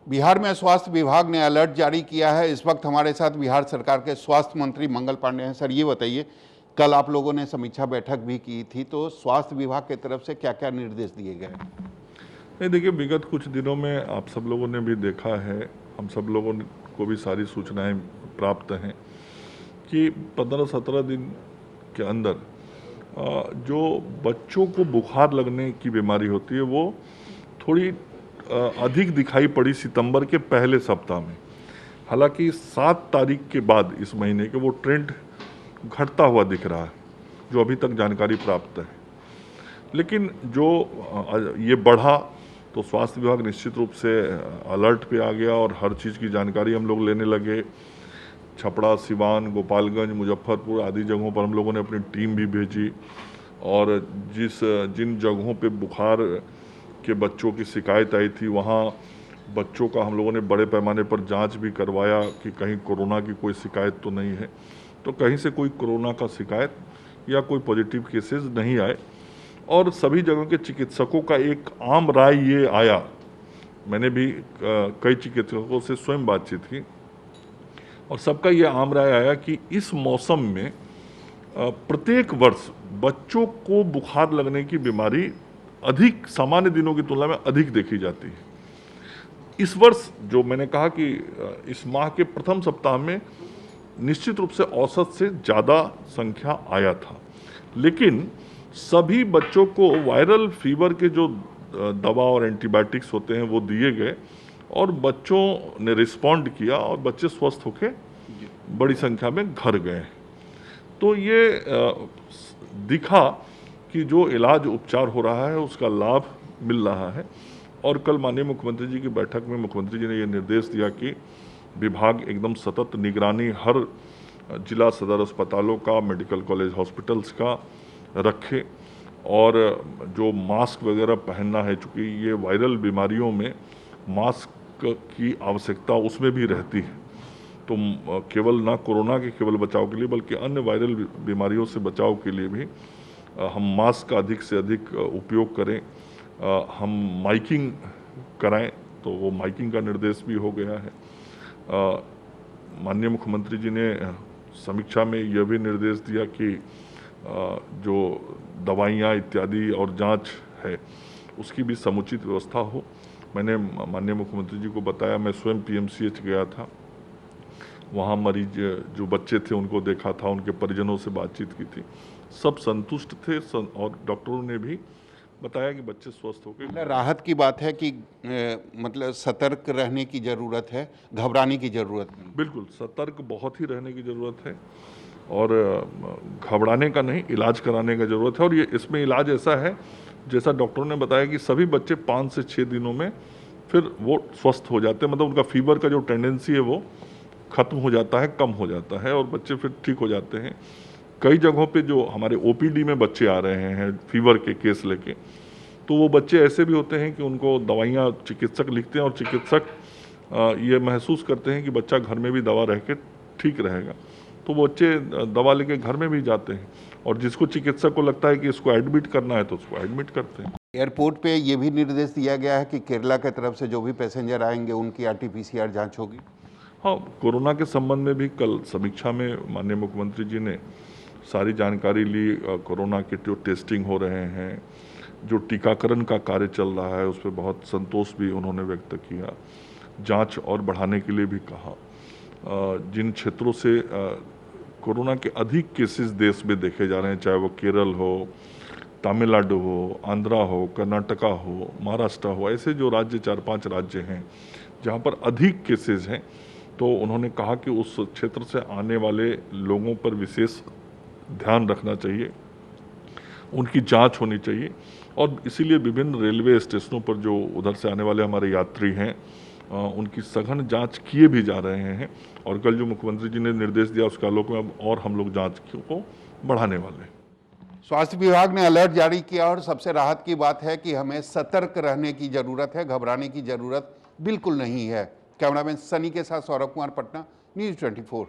बिहार में स्वास्थ्य विभाग ने अलर्ट जारी किया है। इस वक्त हमारे साथ बिहार सरकार के स्वास्थ्य मंत्री मंगल पांडे हैं। सर, ये बताइए, कल आप लोगों ने समीक्षा बैठक भी की थी, तो स्वास्थ्य विभाग की तरफ से क्या क्या निर्देश दिए गए? नहीं, देखिए, विगत कुछ दिनों में आप सब लोगों ने भी देखा है, हम सब लोगों को भी सारी सूचनाएं प्राप्त हैं कि 15-17 दिन के अंदर जो बच्चों को बुखार लगने की बीमारी होती है वो थोड़ी अधिक दिखाई पड़ी सितंबर के पहले सप्ताह में। हालांकि 7 तारीख के बाद इस महीने के वो ट्रेंड घटता हुआ दिख रहा है, जो अभी तक जानकारी प्राप्त है। लेकिन जो ये बढ़ा तो स्वास्थ्य विभाग निश्चित रूप से अलर्ट पे आ गया और हर चीज़ की जानकारी हम लोग लेने लगे। छपरा, सिवान, गोपालगंज, मुजफ्फरपुर आदि जगहों पर हम लोगों ने अपनी टीम भी भेजी और जिन जगहों पे बुखार के बच्चों की शिकायत आई थी वहाँ बच्चों का हम लोगों ने बड़े पैमाने पर जांच भी करवाया कि कहीं कोरोना की कोई शिकायत तो नहीं है। तो कहीं से कोई कोरोना का शिकायत या कोई पॉजिटिव केसेस नहीं आए और सभी जगहों के चिकित्सकों का एक आम राय ये आया, मैंने भी कई चिकित्सकों से स्वयं बातचीत की और सबका ये आम राय आया कि इस मौसम में प्रत्येक वर्ष बच्चों को बुखार लगने की बीमारी अधिक सामान्य दिनों की तुलना में अधिक देखी जाती है। इस वर्ष जो मैंने कहा कि इस माह के प्रथम सप्ताह में निश्चित रूप से औसत से ज़्यादा संख्या आया था, लेकिन सभी बच्चों को वायरल फीवर के जो दवा और एंटीबायोटिक्स होते हैं वो दिए गए और बच्चों ने रिस्पॉन्ड किया और बच्चे स्वस्थ होकर बड़ी संख्या में घर गए। तो ये दिखा कि जो इलाज उपचार हो रहा है उसका लाभ मिल रहा है और कल माननीय मुख्यमंत्री जी की बैठक में मुख्यमंत्री जी ने ये निर्देश दिया कि विभाग एकदम सतत निगरानी हर जिला सदर अस्पतालों का, मेडिकल कॉलेज हॉस्पिटल्स का रखे और जो मास्क वगैरह पहनना है, चूँकि ये वायरल बीमारियों में मास्क की आवश्यकता उसमें भी रहती है, तो केवल ना कोरोना के केवल बचाव के लिए बल्कि अन्य वायरल बीमारियों से बचाव के लिए भी हम मास्क का अधिक से अधिक उपयोग करें। हम माइकिंग कराएं, तो वो माइकिंग का निर्देश भी हो गया है। माननीय मुख्यमंत्री जी ने समीक्षा में यह भी निर्देश दिया कि जो दवाइयाँ इत्यादि और जांच है उसकी भी समुचित व्यवस्था हो। मैंने माननीय मुख्यमंत्री जी को बताया, मैं स्वयं पीएमसीएच गया था, वहाँ मरीज जो बच्चे थे उनको देखा था, उनके परिजनों से बातचीत की थी, सब संतुष्ट थे और डॉक्टरों ने भी बताया कि बच्चे स्वस्थ हो गए। राहत की बात है कि मतलब सतर्क रहने की ज़रूरत है, घबराने की ज़रूरत नहीं। बिल्कुल सतर्क बहुत ही रहने की ज़रूरत है और घबराने का नहीं, इलाज कराने का ज़रूरत है। और ये इसमें इलाज ऐसा है जैसा डॉक्टरों ने बताया कि सभी बच्चे 5 से 6 दिनों में फिर वो स्वस्थ हो जाते हैं, मतलब उनका फीवर का जो टेंडेंसी है वो खत्म हो जाता है, कम हो जाता है और बच्चे फिर ठीक हो जाते हैं। कई जगहों पे जो हमारे ओपीडी में बच्चे आ रहे हैं फीवर के केस लेके, तो वो बच्चे ऐसे भी होते हैं कि उनको दवाइयाँ चिकित्सक लिखते हैं और चिकित्सक ये महसूस करते हैं कि बच्चा घर में भी दवा रह के ठीक रहेगा, तो वो बच्चे दवा लेके घर में भी जाते हैं और जिसको चिकित्सक को लगता है कि इसको एडमिट करना है तो उसको एडमिट करते हैं। एयरपोर्ट पे ये भी निर्देश दिया गया है कि केरला की तरफ से जो भी पैसेंजर आएंगे उनकी RT-PCR जाँच होगी। हाँ, कोरोना के संबंध में भी कल समीक्षा में माननीय मुख्यमंत्री जी ने सारी जानकारी ली। कोरोना के जो टेस्टिंग हो रहे हैं, जो टीकाकरण का कार्य चल रहा है, उस पर बहुत संतोष भी उन्होंने व्यक्त किया। जांच और बढ़ाने के लिए भी कहा। जिन क्षेत्रों से कोरोना के अधिक केसेस देश में देखे जा रहे हैं, चाहे वो केरल हो, तमिलनाडु हो, आंध्रा हो, कर्नाटका हो, महाराष्ट्र हो, ऐसे जो राज्य 4-5 राज्य हैं जहाँ पर अधिक केसेस हैं, तो उन्होंने कहा कि उस क्षेत्र से आने वाले लोगों पर विशेष ध्यान रखना चाहिए, उनकी जांच होनी चाहिए और इसीलिए विभिन्न रेलवे स्टेशनों पर जो उधर से आने वाले हमारे यात्री हैं उनकी सघन जांच किए भी जा रहे हैं और कल जो मुख्यमंत्री जी ने निर्देश दिया उसके आलोक में अब और हम लोग जांच को बढ़ाने वाले हैं। स्वास्थ्य विभाग ने अलर्ट जारी किया और सबसे राहत की बात है कि हमें सतर्क रहने की ज़रूरत है, घबराने की ज़रूरत बिल्कुल नहीं है। कैमरामैन सनी के साथ सौरभ कुमार, पटना, News 24।